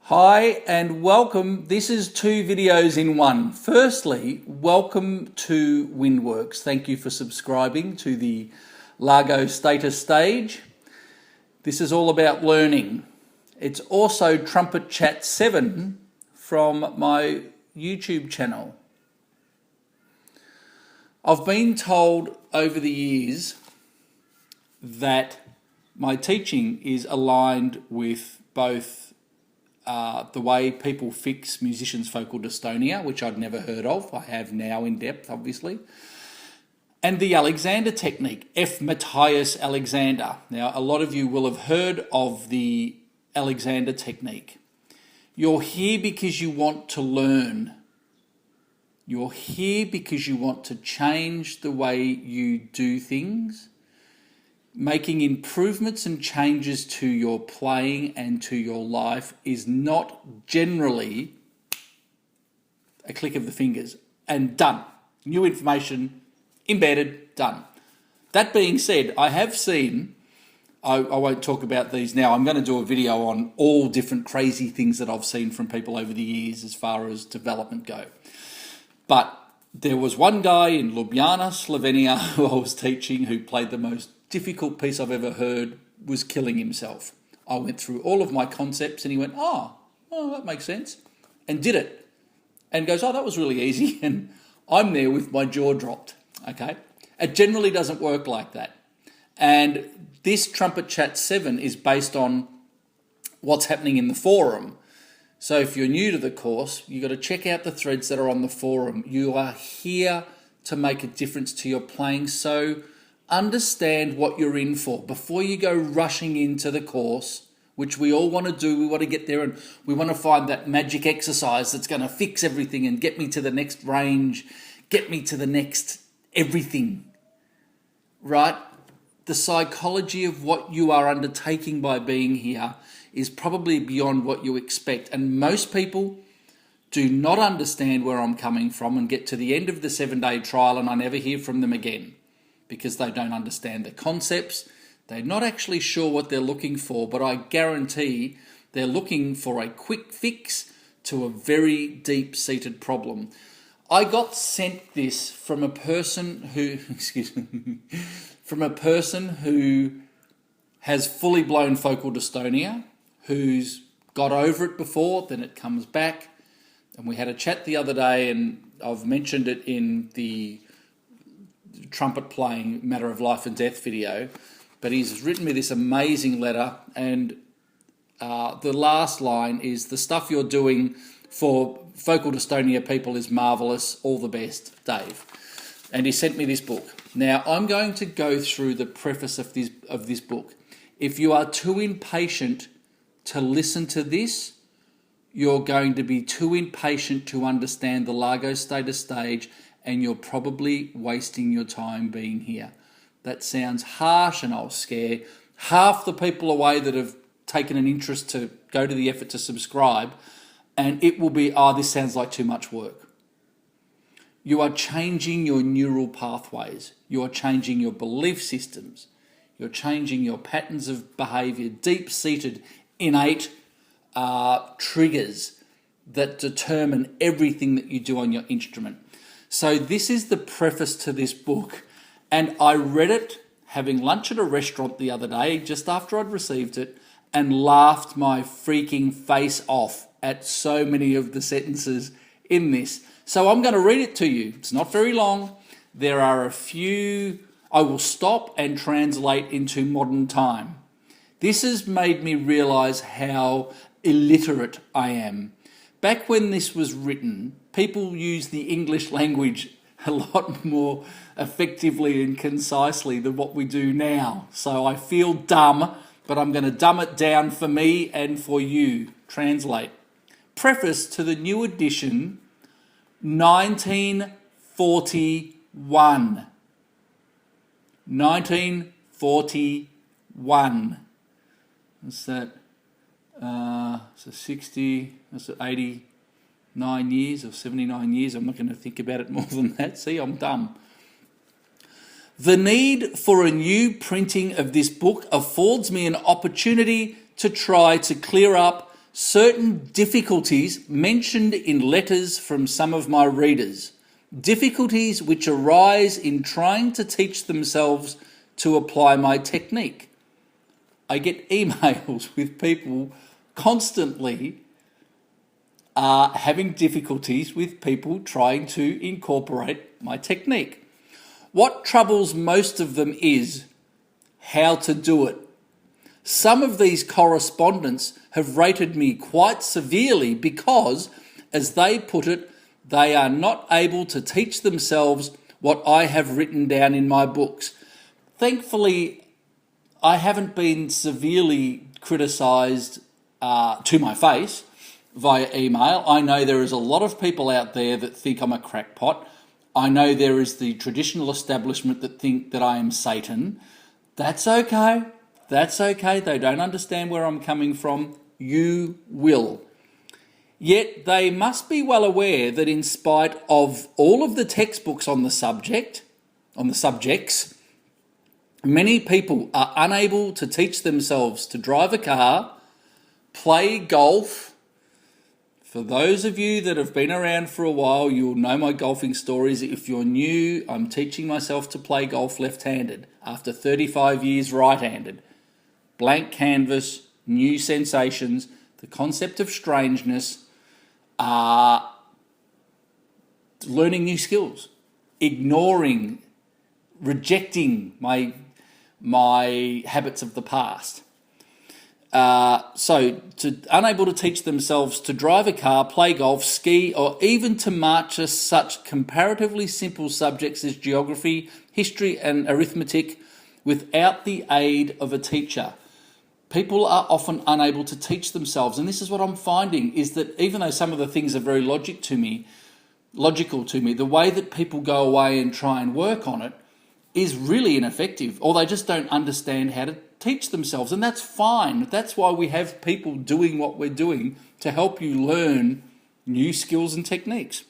Hi and welcome. This is two videos in one. Firstly, welcome to Windworks. Thank you for subscribing to the Largo Status stage. This is all about learning. It's also Trumpet Chat 7 from my YouTube channel. I've been told over the years that my teaching is aligned with both the way people fix musicians' focal dystonia, which I'd never heard of. I have now in depth, obviously. And the Alexander technique, F. Matthias Alexander. Now, a lot of you will have heard of the Alexander technique. You're here because you want to learn. You're here because you want to change the way you do things. Making improvements and changes to your playing and to your life is not generally a click of the fingers and done. New information, embedded, done. That being said, I have seen, I won't talk about these now, I'm going to do a video on all different crazy things that I've seen from people over the years as far as development go. But there was one guy in Ljubljana, Slovenia, who I was teaching who played the most difficult piece I've ever heard, was killing himself. I went through all of my concepts and he went, oh, that makes sense, and did it. And goes, oh, that was really easy. And I'm there with my jaw dropped, okay? It generally doesn't work like that. And this Trumpet Chat 7 is based on what's happening in the forum. So if you're new to the course, you've got to check out the threads that are on the forum. You are here to make a difference to your playing, so understand what you're in for. Before you go rushing into the course, which we all want to do, we want to get there and we want to find that magic exercise that's going to fix everything and get me to the next range, get me to the next everything, right? The psychology of what you are undertaking by being here is probably beyond what you expect. And most people do not understand where I'm coming from and get to the end of the 7-day trial and I never hear from them again, because they don't understand the concepts. They're not actually sure what they're looking for, but I guarantee they're looking for a quick fix to a very deep-seated problem. I got sent this from a person who, from a person who has fully blown focal dystonia, who's got over it before, then it comes back. And we had a chat the other day, and I've mentioned it in the trumpet playing matter of life and death video, but he's written me this amazing letter, and the last line is, the stuff you're doing for focal dystonia people is marvelous, all the best, Dave. And he sent me this book. Now I'm going to go through the preface of this book. If you are too impatient to listen to this, you're going to be too impatient to understand the Largo Status stage, and you're probably wasting your time being here. That sounds harsh, and I'll scare half the people away that have taken an interest to go to the effort to subscribe, and it will be, oh, this sounds like too much work. You are changing your neural pathways. You are changing your belief systems. You're changing your patterns of behaviour, deep-seated, innate triggers that determine everything that you do on your instrument. So this is the preface to this book, and I read it having lunch at a restaurant the other day, just after I'd received it, and laughed my freaking face off at so many of the sentences in this. So I'm going to read it to you. It's not very long. There are a few I will stop and translate into modern time. This has made me realise how illiterate I am. Back when this was written, people used the English language a lot more effectively and concisely than what we do now. So I feel dumb, but I'm going to dumb it down for me and for you. Translate. Preface to the new edition, 1941. 1941. What's that? So 60, that's 89 years or 79 years. I'm not going to think about it more than that. See, I'm dumb. The need for a new printing of this book affords me an opportunity to try to clear up certain difficulties mentioned in letters from some of my readers, difficulties which arise in trying to teach themselves to apply my technique. I get emails with people constantly having difficulties with people trying to incorporate my technique. What troubles most of them is how to do it. Some of these correspondents have rated me quite severely because, as they put it, they are not able to teach themselves what I have written down in my books. Thankfully, I haven't been severely criticised to my face via email. I know there is a lot of people out there that think I'm a crackpot. I know there is the traditional establishment that think that I am Satan. That's okay. That's okay. They don't understand where I'm coming from. You will. Yet they must be well aware that in spite of all of the textbooks on the subjects, many people are unable to teach themselves to drive a car, play golf. For those of you that have been around for a while, you'll know my golfing stories. If you're new, I'm teaching myself to play golf left-handed after 35 years right-handed. Blank canvas, new sensations, the concept of strangeness, learning new skills, ignoring, rejecting my habits of the past. Unable to teach themselves to drive a car, play golf, ski, or even to master such comparatively simple subjects as geography, history, and arithmetic without the aid of a teacher. People are often unable to teach themselves, and this is what I'm finding, is that even though some of the things are very logical to me, the way that people go away and try and work on it is really ineffective, or they just don't understand how to teach themselves, and that's fine. That's why we have people doing what we're doing to help you learn new skills and techniques.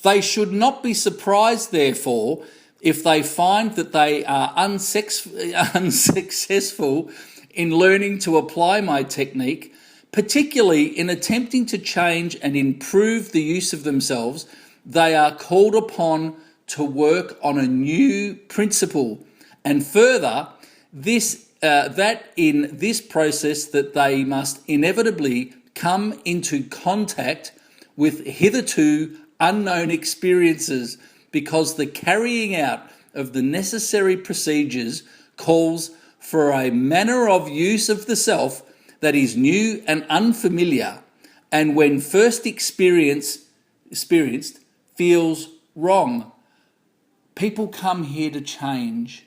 They should not be surprised, therefore, if they find that they are unsuccessful in learning to apply my technique, particularly in attempting to change and improve the use of themselves. They are called upon to work on a new principle, and further, that in this process that they must inevitably come into contact with hitherto unknown experiences, because the carrying out of the necessary procedures calls for a manner of use of the self that is new and unfamiliar, and when first experienced feels wrong. People come here to change,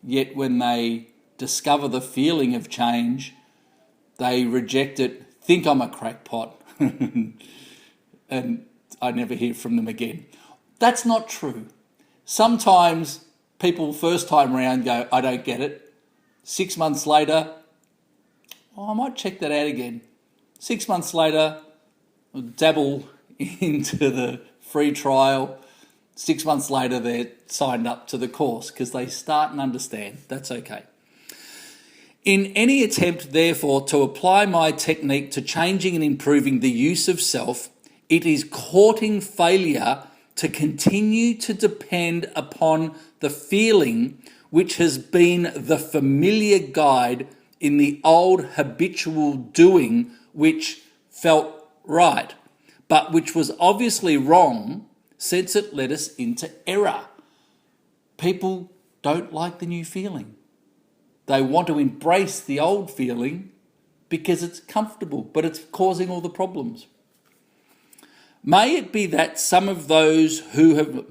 yet when they discover the feeling of change, they reject it, think I'm a crackpot, and I never hear from them again. That's not true. Sometimes people first time around go, I don't get it. 6 months later, I might check that out again. 6 months later, I'll dabble into the free trial. 6 months later, they're signed up to the course because they start and understand. That's okay. In any attempt, therefore, to apply my technique to changing and improving the use of self, it is courting failure to continue to depend upon the feeling which has been the familiar guide in the old habitual doing, which felt right, but which was obviously wrong, since it led us into error. People don't like the new feeling. They want to embrace the old feeling because it's comfortable, but it's causing all the problems. May it be that some of those who have,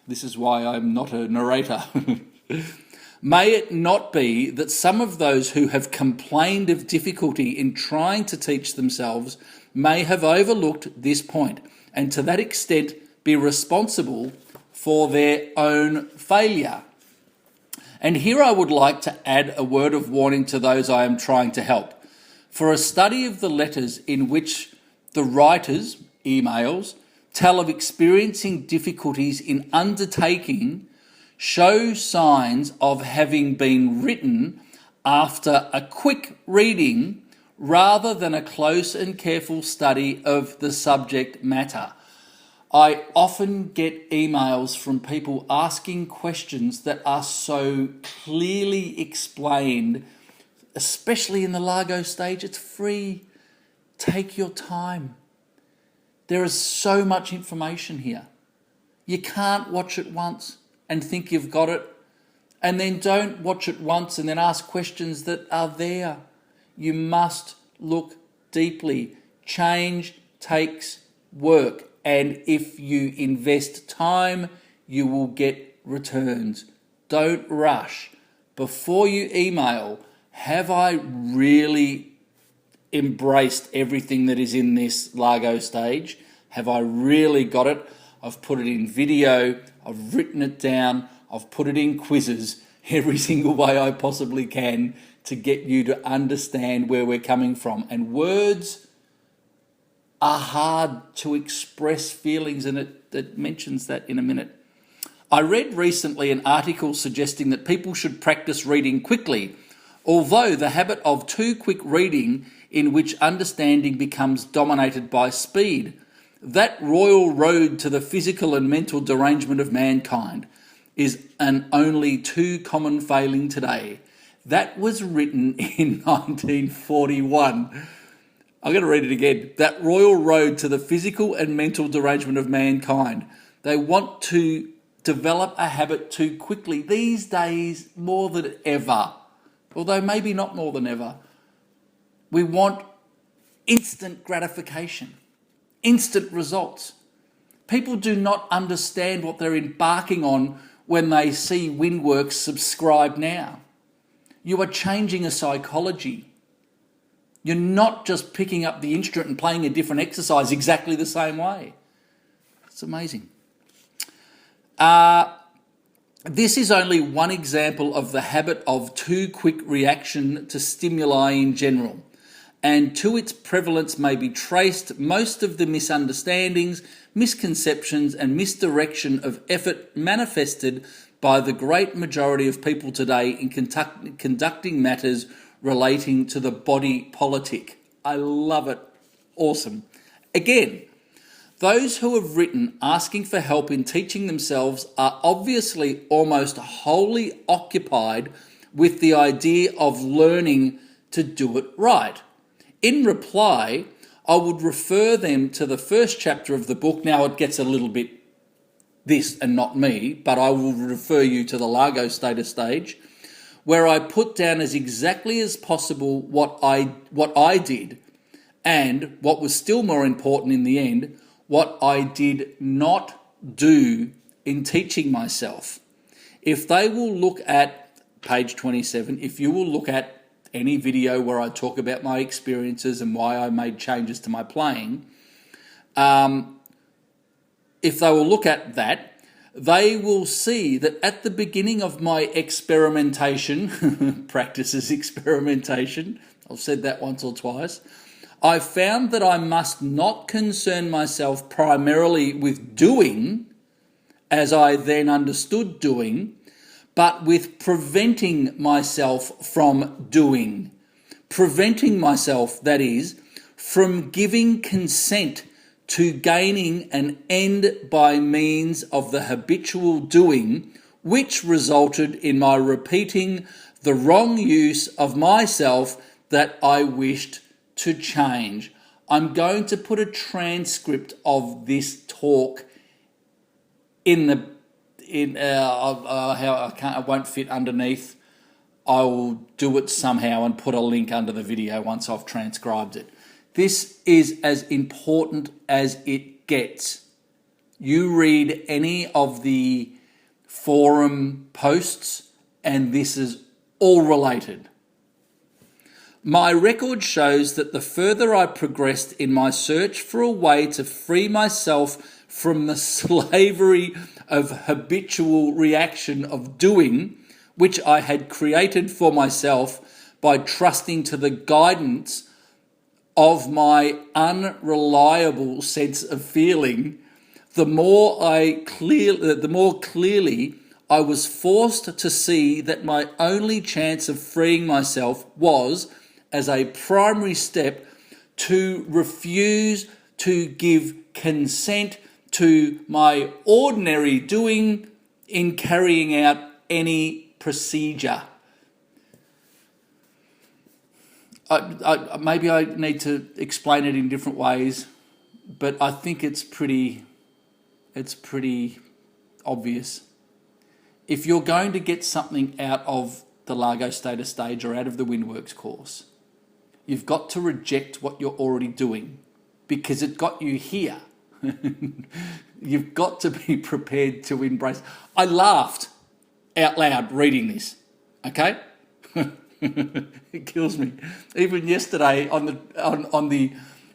this is why I'm not a narrator, may it not be that some of those who have complained of difficulty in trying to teach themselves may have overlooked this point, and to that extent be responsible for their own failure. And here I would like to add a word of warning to those I am trying to help. For a study of the letters in which the writers, emails, tell of experiencing difficulties in undertaking show signs of having been written after a quick reading rather than a close and careful study of the subject matter. I often get emails from people asking questions that are so clearly explained, especially in the Largo stage. It's free. Take your time. There is so much information here. You can't watch it once and think you've got it, and then don't watch it once and then ask questions that are there. You must look deeply. Change takes work, and if you invest time, you will get returns. Don't rush. Before you email, have I really embraced everything that is in this Largo stage? Have I really got it? I've put it in video, I've written it down, I've put it in quizzes, every single way I possibly can to get you to understand where we're coming from. And words are hard to express feelings, and it mentions that in a minute. I read recently an article suggesting that people should practice reading quickly, although the habit of too quick reading in which understanding becomes dominated by speed. That royal road to the physical and mental derangement of mankind is an only too common failing today. That was written in 1941. I'm going to read it again. That royal road to the physical and mental derangement of mankind. They want to develop a habit too quickly. These days, more than ever, although maybe not more than ever, we want instant gratification. Instant results. People do not understand what they're embarking on when they see Windworks subscribe now. You are changing a psychology. You're not just picking up the instrument and playing a different exercise exactly the same way. It's amazing. This is only one example of the habit of too quick reaction to stimuli in general, and to its prevalence may be traced most of the misunderstandings, misconceptions and misdirection of effort manifested by the great majority of people today in conducting matters relating to the body politic. I love it. Awesome. Again, those who have written asking for help in teaching themselves are obviously almost wholly occupied with the idea of learning to do it right. In reply, I would refer them to the first chapter of the book. Now it gets a little bit this and not me, but I will refer you to the Largo status stage, where I put down as exactly as possible what I did, and what was still more important in the end, what I did not do in teaching myself. If they will look at page 27, if you will look at any video where I talk about my experiences and why I made changes to my playing, if they will look at that, they will see that at the beginning of my experimentation, practices experimentation, I've said that once or twice, I found that I must not concern myself primarily with doing, as I then understood doing, but with preventing myself from doing. Preventing myself, that is, from giving consent to gaining an end by means of the habitual doing, which resulted in my repeating the wrong use of myself that I wished to change. I'm going to put a transcript of this talk I won't fit underneath. I will do it somehow and put a link under the video once I've transcribed it. This is as important as it gets. You read any of the forum posts and this is all related. My record shows that the further I progressed in my search for a way to free myself from the slavery of habitual reaction of doing, which I had created for myself by trusting to the guidance of my unreliable sense of feeling, the more clearly I was forced to see that my only chance of freeing myself was, as a primary step, to refuse to give consent to my ordinary doing in carrying out any procedure. Maybe I need to explain it in different ways, but I think it's pretty obvious. If you're going to get something out of the Largo Status stage or out of the Windworks course, you've got to reject what you're already doing because it got you here. You've got to be prepared to embrace. I laughed out loud reading this, okay? It kills me. Even yesterday on the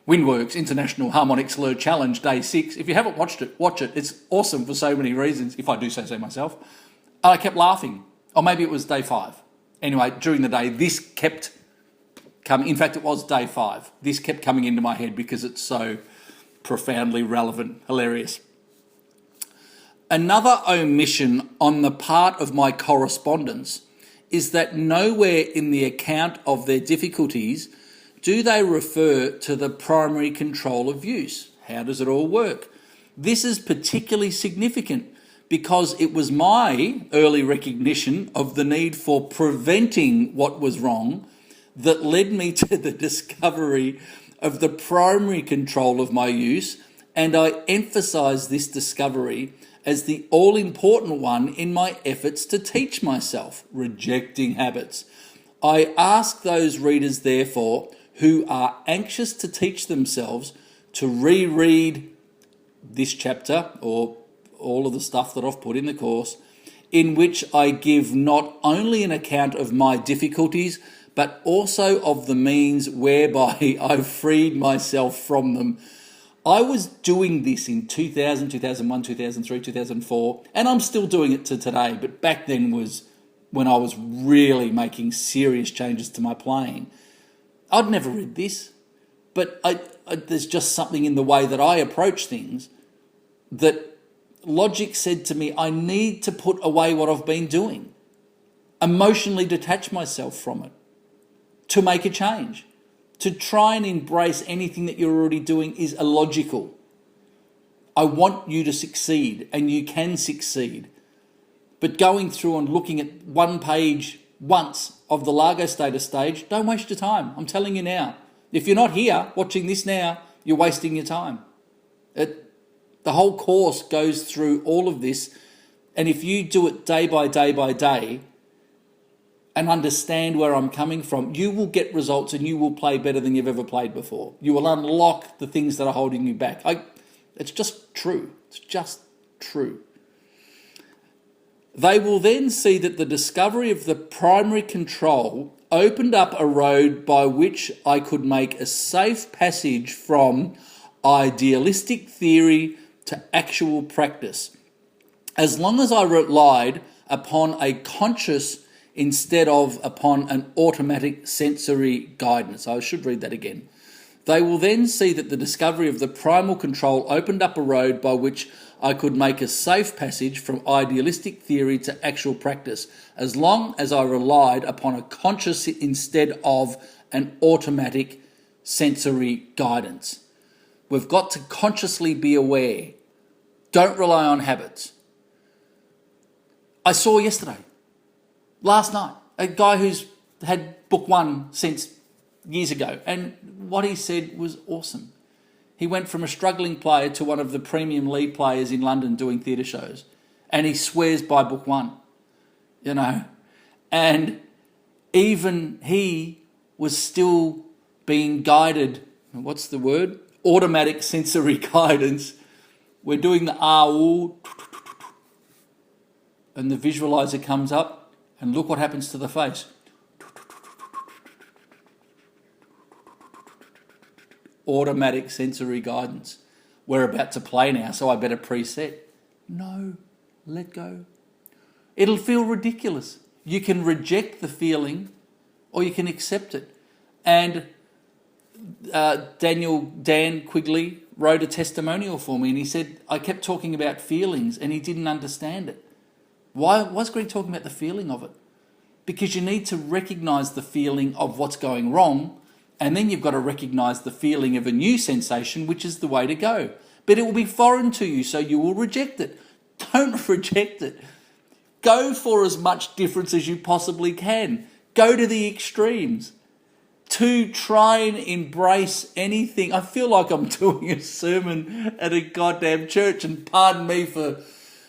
Windworks International Harmonic Slur Challenge, Day 6, if you haven't watched it, watch it. It's awesome for so many reasons, if I do say so myself. And I kept laughing. Or maybe it was Day 5. Anyway, during the day, this kept coming. In fact, it was Day 5. This kept coming into my head because it's so profoundly relevant, hilarious. Another omission on the part of my correspondents is that nowhere in the account of their difficulties do they refer to the primary control of use. How does it all work? This is particularly significant because it was my early recognition of the need for preventing what was wrong that led me to the discovery of the primary control of my use, and I emphasise this discovery as the all-important one in my efforts to teach myself, rejecting habits. I ask those readers, therefore, who are anxious to teach themselves to reread this chapter or all of the stuff that I've put in the course, in which I give not only an account of my difficulties, but also of the means whereby I've freed myself from them. I was doing this in 2000, 2001, 2003, 2004, and I'm still doing it to today, but back then was when I was really making serious changes to my playing. I'd never read this, but there's just something in the way that I approach things that logic said to me, I need to put away what I've been doing, emotionally detach myself from it, to make a change. To try and embrace anything that you're already doing is illogical. I want you to succeed, and you can succeed. But going through and looking at one page once of the Largo Status stage, don't waste your time. I'm telling you now. If you're not here watching this now, you're wasting your time. The whole course goes through all of this, and if you do it day by day by day, and understand where I'm coming from, you will get results and you will play better than you've ever played before. You will unlock the things that are holding you back. It's just true. It's just true. They will then see that the discovery of the primary control opened up a road by which I could make a safe passage from idealistic theory to actual practice, as long as I relied upon a conscious instead of upon an automatic sensory guidance. I should read that again. They will then see that the discovery of the primal control opened up a road by which I could make a safe passage from idealistic theory to actual practice, as long as I relied upon a conscious instead of an automatic sensory guidance. We've got to consciously be aware. Don't rely on habits. I saw last night, a guy who's had book one since years ago, and what he said was awesome. He went from a struggling player to one of the premium lead players in London doing theatre shows, and he swears by book one, and even he was still being guided, what's the word? Automatic sensory guidance. We're doing the ah-ooh, and the visualizer comes up, and look what happens to the face. Automatic sensory guidance. We're about to play now, so I better preset. No, let go. It'll feel ridiculous. You can reject the feeling or you can accept it. And Dan Quigley wrote a testimonial for me, and he said, I kept talking about feelings and he didn't understand it. Why's Greg talking about the feeling of it? Because you need to recognise the feeling of what's going wrong, and then you've got to recognise the feeling of a new sensation, which is the way to go. But it will be foreign to you, so you will reject it. Don't reject it. Go for as much difference as you possibly can. Go to the extremes. To try and embrace anything. I feel like I'm doing a sermon at a goddamn church, and pardon me for,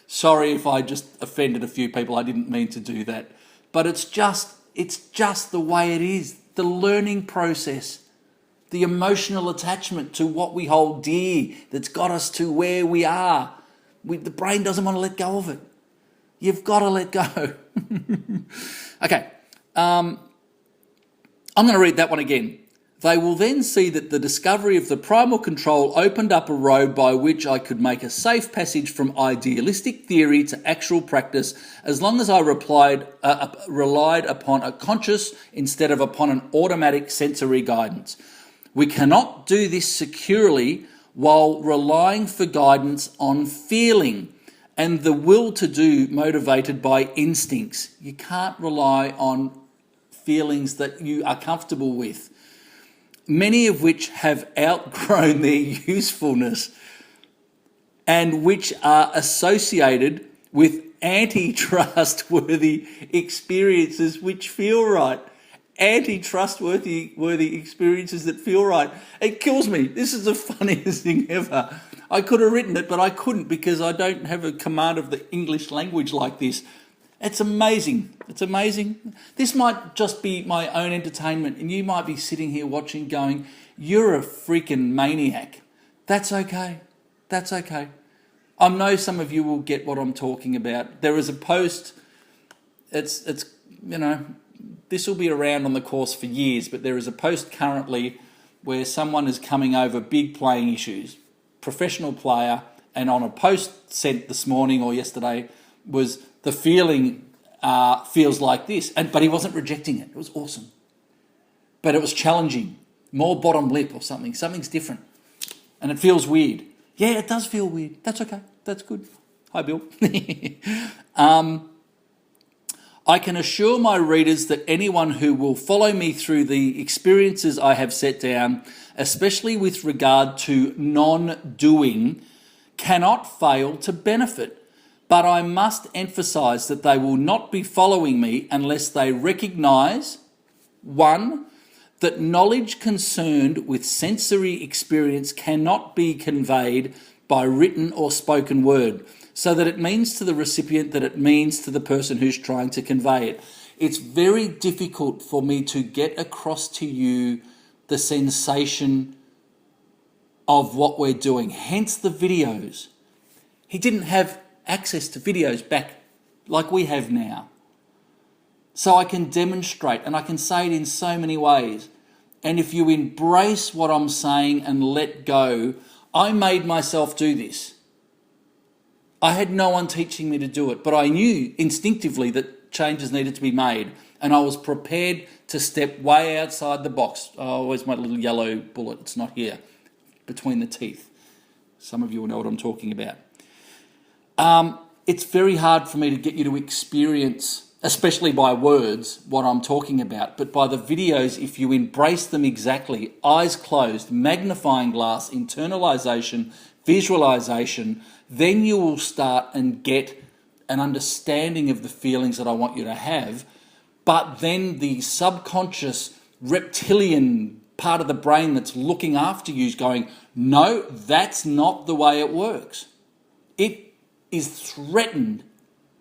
sorry if I just offended a few people. I didn't mean to do that. But it's just the way it is. The learning process, the emotional attachment to what we hold dear that's got us to where we are. The brain doesn't want to let go of it. You've got to let go. Okay. I'm going to read that one again. They will then see that the discovery of the primal control opened up a road by which I could make a safe passage from idealistic theory to actual practice, as long as I relied upon a conscious instead of upon an automatic sensory guidance. We cannot do this securely while relying for guidance on feeling and the will to do motivated by instincts. You can't rely on feelings that you are comfortable with, many of which have outgrown their usefulness and which are associated with anti-trustworthy experiences which feel right. Anti-trustworthy experiences that feel right. It kills me. This is the funniest thing ever. I could have written it, but I couldn't because I don't have a command of the English language like this. It's amazing. It's amazing. This might just be my own entertainment, and you might be sitting here watching going, you're a freaking maniac. That's okay. That's okay. I know some of you will get what I'm talking about. There is a post, it's this will be around on the course for years, but there is a post currently where someone is coming over big playing issues, professional player, and on a post sent this morning or yesterday was the feeling feels like this, but he wasn't rejecting it. It was awesome. But it was challenging, more bottom lip or something. Something's different. And it feels weird. Yeah, it does feel weird. That's okay. That's good. Hi, Bill. I can assure my readers that anyone who will follow me through the experiences I have set down, especially with regard to non-doing, cannot fail to benefit. But I must emphasise that they will not be following me unless they recognise, 1, that knowledge concerned with sensory experience cannot be conveyed by written or spoken word, so that it means to the recipient that it means to the person who's trying to convey it. It's very difficult for me to get across to you the sensation of what we're doing, hence the videos. He didn't have access to videos back like we have now. So I can demonstrate, and I can say it in so many ways. And if you embrace what I'm saying and let go, I made myself do this. I had no one teaching me to do it, but I knew instinctively that changes needed to be made, and I was prepared to step way outside the box. Oh, where's my little yellow bullet? It's not here, between the teeth. Some of you will know what I'm talking about. It's very hard for me to get you to experience, especially by words, what I'm talking about. But by the videos, if you embrace them exactly, eyes closed, magnifying glass, internalisation, visualisation, then you will start and get an understanding of the feelings that I want you to have. But then the subconscious reptilian part of the brain that's looking after you is going, no, that's not the way it works. It is threatened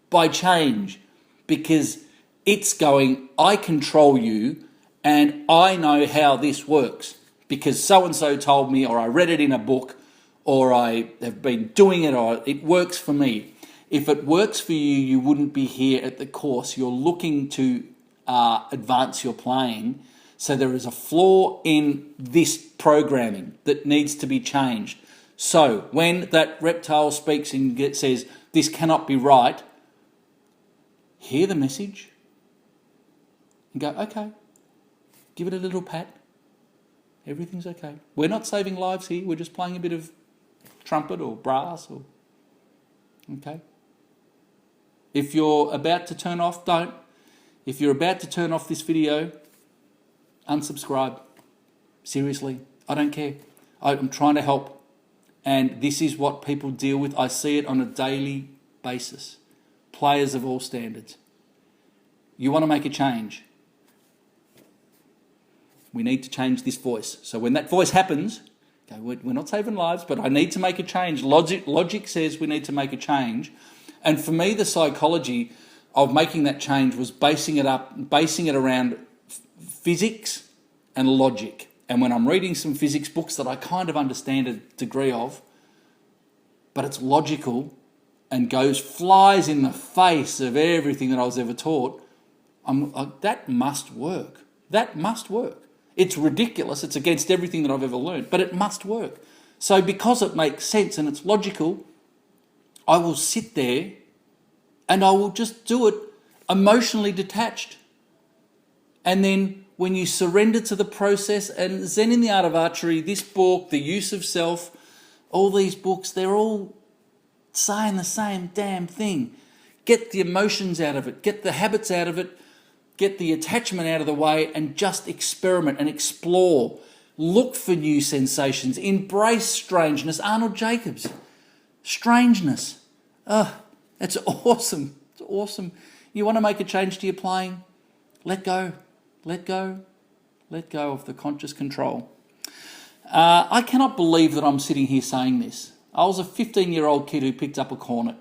by change because it's going, I control you and I know how this works because so-and-so told me, or I read it in a book, or I have been doing it, or it works for me. If it works for you, you wouldn't be here at the course. You're looking to advance your playing. So there is a flaw in this programming that needs to be changed. So when that reptile speaks and says, this cannot be right, hear the message and go, okay, give it a little pat. Everything's okay. We're not saving lives here. We're just playing a bit of trumpet or brass. Okay. If you're about to turn off, don't. If you're about to turn off this video, unsubscribe. Seriously, I don't care. I'm trying to help. And this is what people deal with. I see it on a daily basis. Players of all standards. You want to make a change. We need to change this voice. So when that voice happens, okay, we're not saving lives, but I need to make a change. Logic says we need to make a change. And for me, the psychology of making that change was basing it around physics and logic. And when I'm reading some physics books that I kind of understand a degree of, but it's logical and flies in the face of everything that I was ever taught, that must work. That must work. It's ridiculous. It's against everything that I've ever learned, but it must work. So because it makes sense and it's logical, I will sit there and I will just do it emotionally detached. And then when you surrender to the process, and Zen in the Art of Archery, this book, The Use of Self, all these books, they're all saying the same damn thing. Get the emotions out of it, get the habits out of it, get the attachment out of the way, and just experiment and explore. Look for new sensations. Embrace strangeness. Arnold Jacobs. Strangeness. It's awesome. It's awesome. You want to make a change to your playing? Let go. Let go. Let go of the conscious control. I cannot believe that I'm sitting here saying this. I was a 15-year-old kid who picked up a cornet.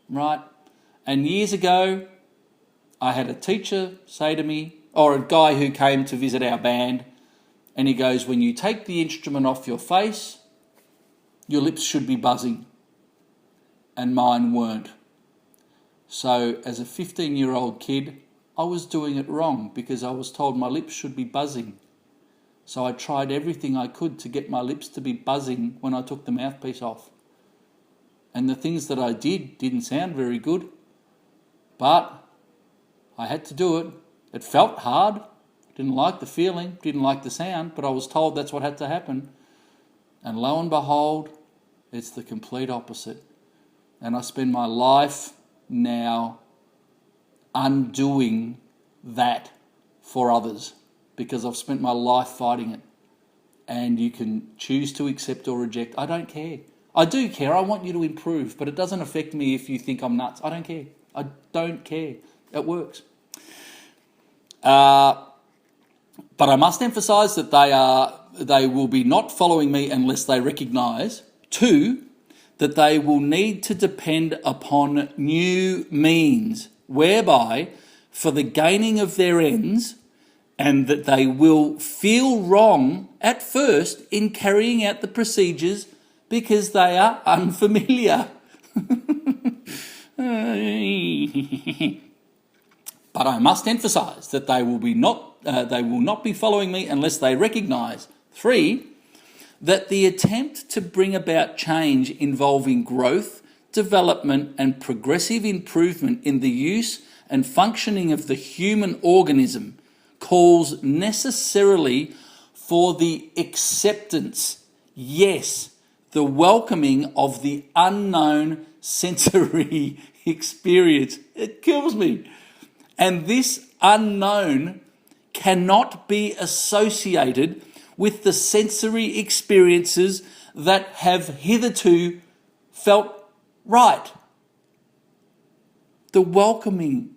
Right? And years ago, I had a teacher say to me, or a guy who came to visit our band, and he goes, when you take the instrument off your face, your lips should be buzzing. And mine weren't. So as a 15-year-old kid, I was doing it wrong because I was told my lips should be buzzing. So I tried everything I could to get my lips to be buzzing when I took the mouthpiece off. And the things that I did didn't sound very good, but I had to do it. It felt hard. Didn't like the feeling, didn't like the sound, but I was told that's what had to happen. And lo and behold, it's the complete opposite. And I spend my life now undoing that for others because I've spent my life fighting it. And you can choose to accept or reject. I don't care. I do care. I want you to improve, but it doesn't affect me if you think I'm nuts. I don't care. I don't care. It works. But I must emphasise that they will be not following me unless they recognise, 2, that they will need to depend upon new means whereby for the gaining of their ends, and that they will feel wrong at first in carrying out the procedures because they are unfamiliar. But I must emphasise that they will not be following me unless they recognise, 3, that the attempt to bring about change involving growth, development and progressive improvement in the use and functioning of the human organism calls necessarily for the acceptance, yes, the welcoming of the unknown sensory experience. It kills me. And this unknown cannot be associated with the sensory experiences that have hitherto felt right. The welcoming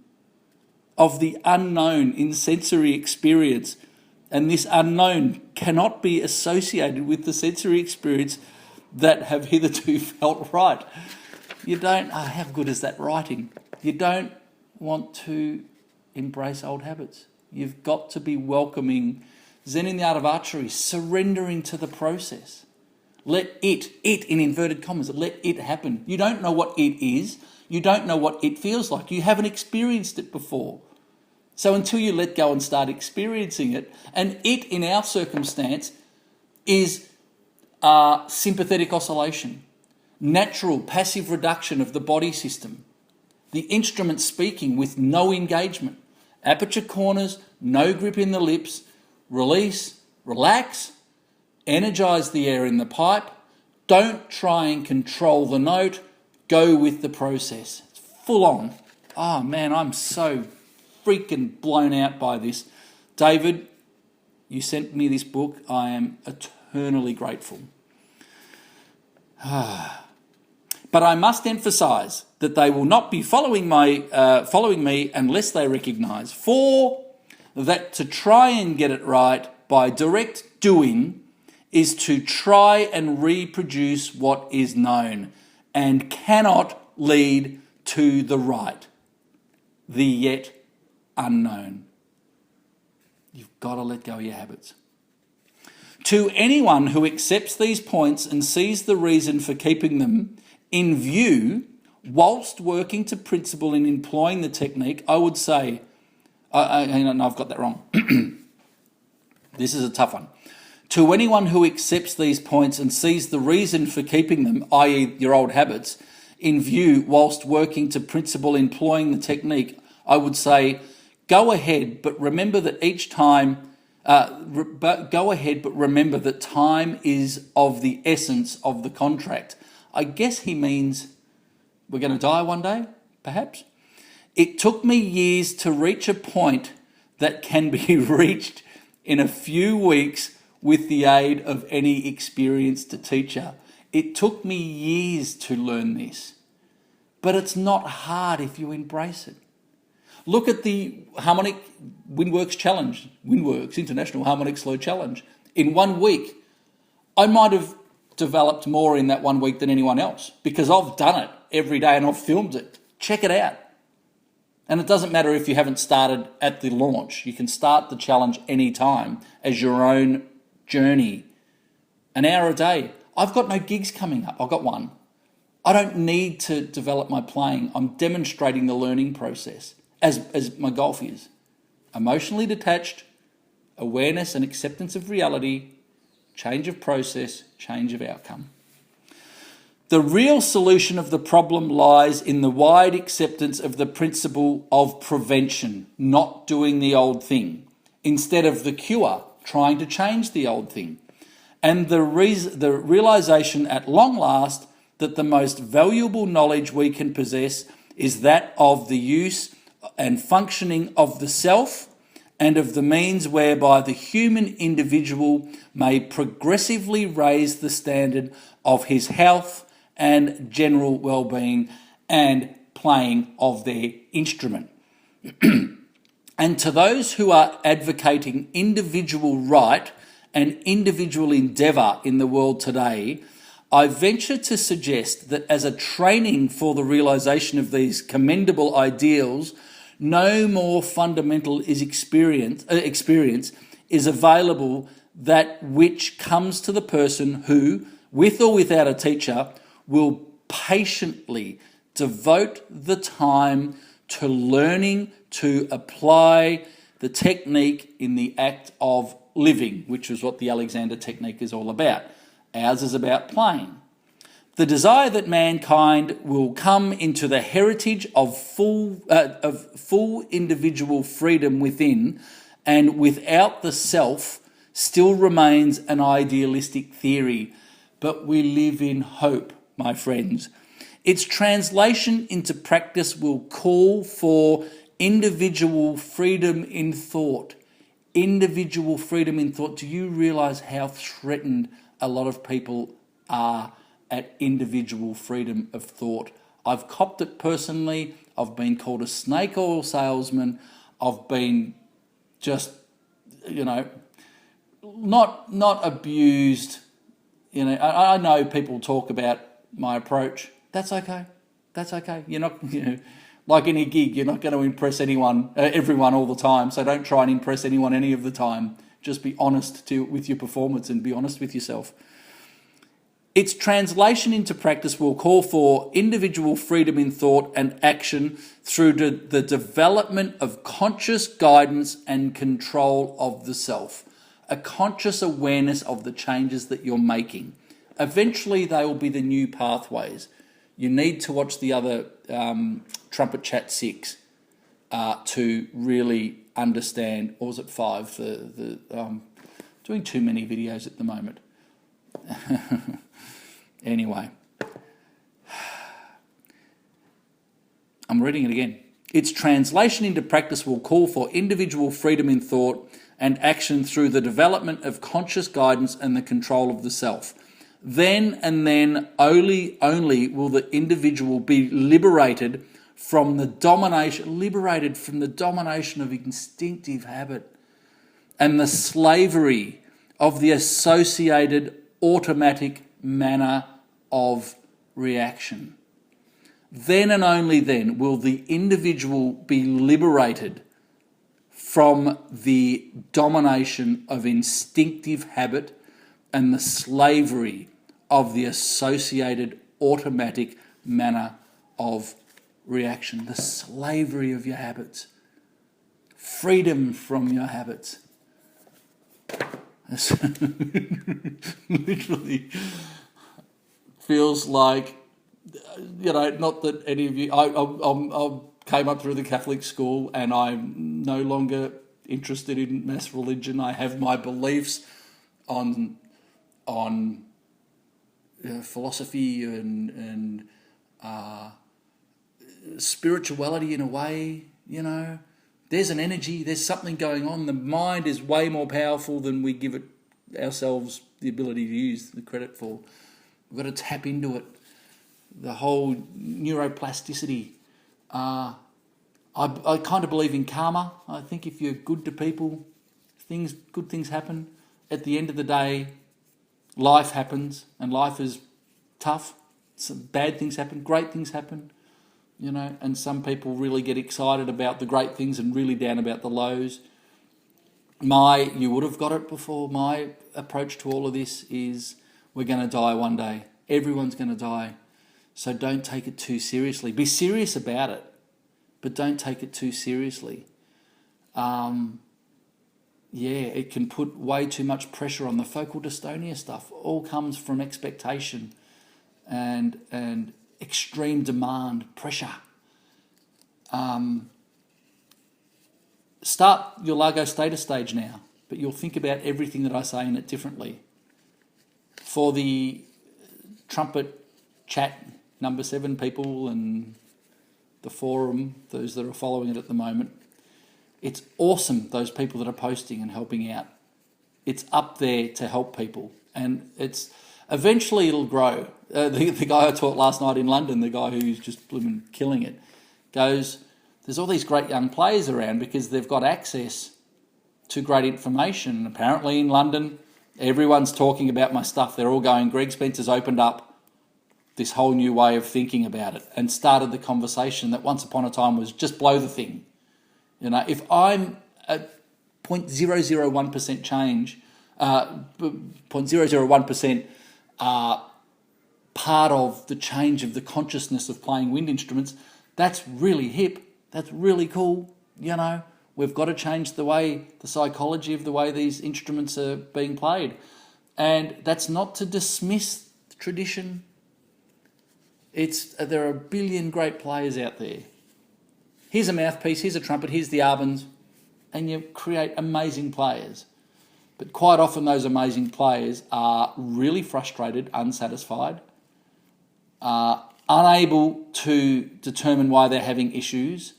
of the unknown in sensory experience, and this unknown cannot be associated with the sensory experience that have hitherto felt right. You don't, how good is that writing? You don't want to embrace old habits. You've got to be welcoming. Zen in the Art of Archery, surrendering to the process. Let it in inverted commas, let it happen. You don't know what it is. You don't know what it feels like. You haven't experienced it before. So until you let go and start experiencing it, and it in our circumstance is sympathetic oscillation, natural passive reduction of the body system, the instrument speaking with no engagement, aperture corners, no grip in the lips, release, relax, energize the air in the pipe, don't try and control the note, go with the process. It's full on. Oh man, I'm so freaking blown out by this. David, you sent me this book. I am eternally grateful. But I must emphasise that they will not be following me unless they recognise, for that to try and get it right by direct doing is to try and reproduce what is known and cannot lead to the right, the yet unknown. You've got to let go of your habits. To anyone who accepts these points and sees the reason for keeping them in view whilst working to principle in employing the technique, I would say, no, I've got that wrong. This is a tough one. To anyone who accepts these points and sees the reason for keeping them, i.e. your old habits, in view whilst working to principle employing the technique, I would say, go ahead, but remember that remember that time is of the essence of the contract. I guess he means we're going to die one day, perhaps. It took me years to reach a point that can be reached in a few weeks with the aid of any experienced teacher. It took me years to learn this, but it's not hard if you embrace it. Look at the Harmonic Windworks Challenge, Windworks International Harmonic Slow Challenge. In 1 week, I might have developed more in that 1 week than anyone else because I've done it every day and I've filmed it. Check it out. And it doesn't matter if you haven't started at the launch. You can start the challenge anytime as your own journey. An hour a day. I've got no gigs coming up. I've got one. I don't need to develop my playing. I'm demonstrating the learning process as my golf is. Emotionally detached, awareness and acceptance of reality, change of process, change of outcome. The real solution of the problem lies in the wide acceptance of the principle of prevention, not doing the old thing, instead of the cure, trying to change the old thing. And the realization at long last that the most valuable knowledge we can possess is that of the use and functioning of the self and of the means whereby the human individual may progressively raise the standard of his health and general well-being and playing of their instrument. And to those who are advocating individual right and individual endeavour in the world today, I venture to suggest that as a training for the realisation of these commendable ideals, no more fundamental experience is available that which comes to the person who, with or without a teacher, will patiently devote the time to learning to apply the technique in the act of living, which is what the Alexander technique is all about. Ours is about playing. The desire that mankind will come into the heritage of full individual freedom within and without the self still remains an idealistic theory, but we live in hope, my friends. Its translation into practice will call for individual freedom in thought. Individual freedom in thought. Do you realise how threatened a lot of people are at individual freedom of thought? I've copped it personally. I've been called a snake oil salesman. I've been just, not abused. I know people talk about my approach. That's okay. That's okay. You're not, like any gig, you're not going to impress everyone all the time. So don't try and impress anyone any of the time. Just be honest with your performance and be honest with yourself. Its translation into practice will call for individual freedom in thought and action through the development of conscious guidance and control of the self, a conscious awareness of the changes that you're making. Eventually, they will be the new pathways. You need to watch the other Trumpet Chat 6 to really understand, or was it 5? Doing too many videos at the moment. Anyway, I'm reading it again. Its translation into practice will call for individual freedom in thought and action through the development of conscious guidance and the control of the self. Then and then only will the individual be liberated from the domination of instinctive habit and the slavery of the associated automatic manner of reaction. Then and only then will the individual be liberated from the domination of instinctive habit and the slavery of the associated automatic manner of reaction. The slavery of your habits. Freedom from your habits. Literally feels like, not that any of you... I came up through the Catholic school and I'm no longer interested in mass religion. I have my beliefs on philosophy and spirituality in a way, There's an energy, there's something going on. The mind is way more powerful than we give it ourselves the ability to use the credit for. We've got to tap into it. The whole neuroplasticity. I kind of believe in karma. I think if you're good to people, good things happen. At the end of the day, life happens, and life is tough. Some bad things happen, great things happen, and some people really get excited about the great things and really down about the lows. You would have got it before, my approach to all of this is we're going to die one day. Everyone's going to die. So don't take it too seriously. Be serious about it, but don't take it too seriously. It can put way too much pressure on the focal dystonia stuff. All comes from expectation and extreme demand, pressure. Start your Largo status stage now, but you'll think about everything that I say in it differently. For the Trumpet Chat number 7 people and the forum, those that are following it at the moment, it's awesome, those people that are posting and helping out. It's up there to help people, and eventually it'll grow. The guy I taught last night in London, the guy who's just blooming killing it, goes, there's all these great young players around because they've got access to great information. Apparently in London, everyone's talking about my stuff. They're all going, Greg Spencer's opened up this whole new way of thinking about it and started the conversation that once upon a time was just blow the thing. If I'm at 0.001% change, 0.001% part of the change of the consciousness of playing wind instruments, that's really hip. That's really cool. We've got to change the psychology of the way these instruments are being played. And that's not to dismiss tradition. There are a billion great players out there. Here's a mouthpiece, here's a trumpet, here's the arbans, and you create amazing players. But quite often those amazing players are really frustrated, unsatisfied, unable to determine why they're having issues.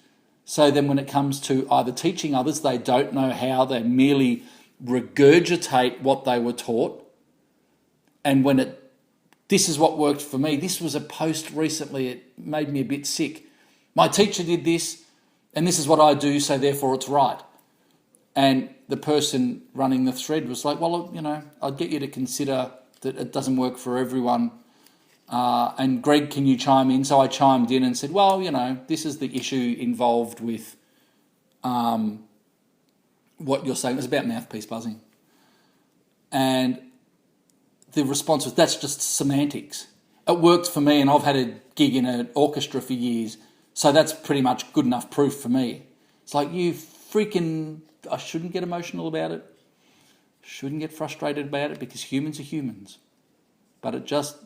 So then when it comes to either teaching others, they don't know how, they merely regurgitate what they were taught. And this is what worked for me. This was a post recently, it made me a bit sick. My teacher did this, and this is what I do, so therefore it's right. And the person running the thread was like, well, I'd get you to consider that it doesn't work for everyone. And Greg, can you chime in? So I chimed in and said, well, this is the issue involved with what you're saying. It was about mouthpiece buzzing. And the response was, that's just semantics. It worked for me, and I've had a gig in an orchestra for years, so that's pretty much good enough proof for me. It's like, I shouldn't get emotional about it, shouldn't get frustrated about it, because humans are humans. But it just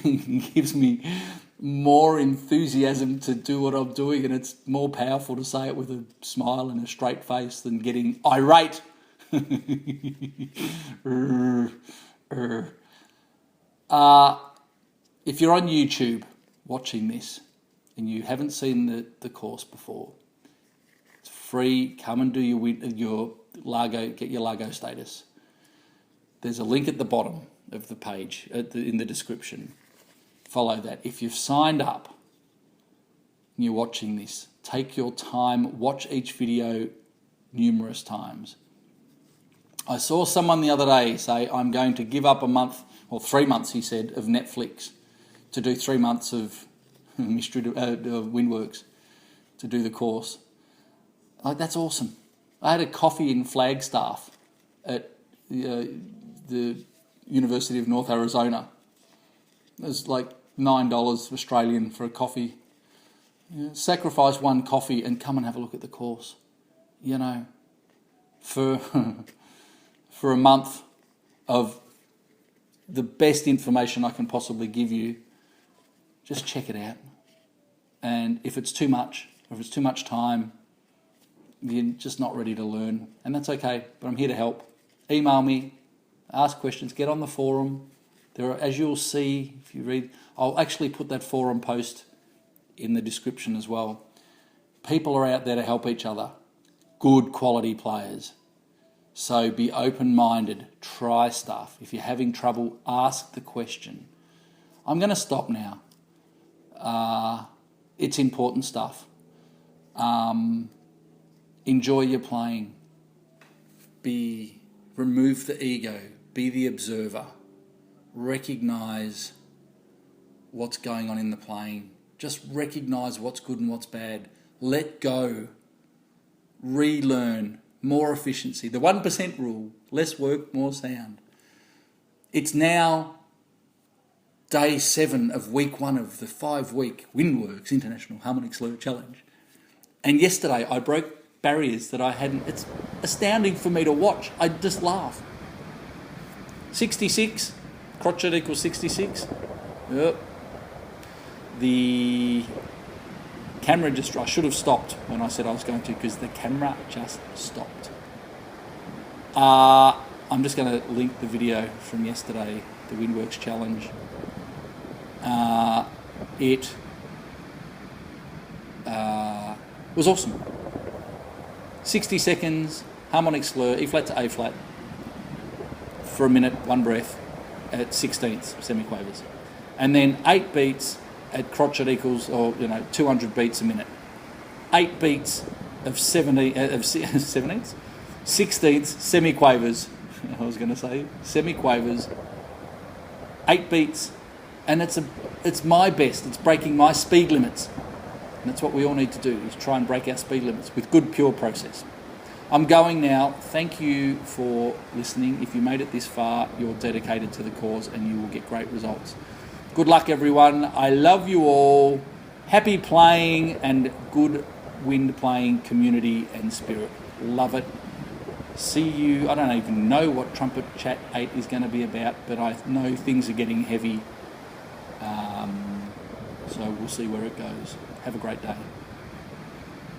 gives me more enthusiasm to do what I'm doing, and it's more powerful to say it with a smile and a straight face than getting irate. If you're on YouTube watching this, and you haven't seen the course before, it's free. Come and do your Largo, get your Largo status. There's a link at the bottom of the page in the description. Follow that. If you've signed up and you're watching this, take your time, watch each video numerous times. I saw someone the other day say, I'm going to give up a month, or 3 months, he said, of Netflix to do 3 months of Windworks to do the course. Like, that's awesome. I had a coffee in Flagstaff at the University of North Arizona. It was like $9 Australian for a coffee. Sacrifice one coffee and come and have a look at the course. For for a month of the best information I can possibly give you, just check it out. And if it's too much, or if it's too much time, you're just not ready to learn, and that's okay, but I'm here to help. Email me, ask questions, get on the forum. There are, as you'll see, if you read, I'll actually put that forum post in the description as well. People are out there to help each other, good quality players. So be open-minded, try stuff. If you're having trouble, ask the question. I'm going to stop now. It's important stuff. Enjoy your playing. Remove the ego. Be the observer. Recognise what's going on in the playing. Just recognise what's good and what's bad. Let go. Relearn. More efficiency. The 1% rule. Less work, more sound. It's now day 7 of week 1 of the 5-week Windworks International Harmonic Slur Challenge. And yesterday I broke barriers that I hadn't. It's astounding for me to watch. I just laugh. 66. Crotchet equals 66. Yep. The camera I should have stopped when I said I was going to, because the camera just stopped. I'm just going to link the video from yesterday, the Windworks Challenge. It was awesome. 60 seconds, harmonic slur, E flat to A flat, for a minute, one breath, at 16ths, semiquavers. And then 8 beats at crotchet equals, 200 beats a minute. 8 beats of 17ths, 16ths, semiquavers. I was going to say semiquavers. 8 beats, and it's my best. It's breaking my speed limits, and that's what we all need to do: is try and break our speed limits with good, pure process. I'm going now. Thank you for listening. If you made it this far, you're dedicated to the cause, and you will get great results. Good luck, everyone. I love you all. Happy playing and good wind playing community and spirit. Love it. See you. I don't even know what Trumpet Chat 8 is going to be about, but I know things are getting heavy. So we'll see where it goes. Have a great day.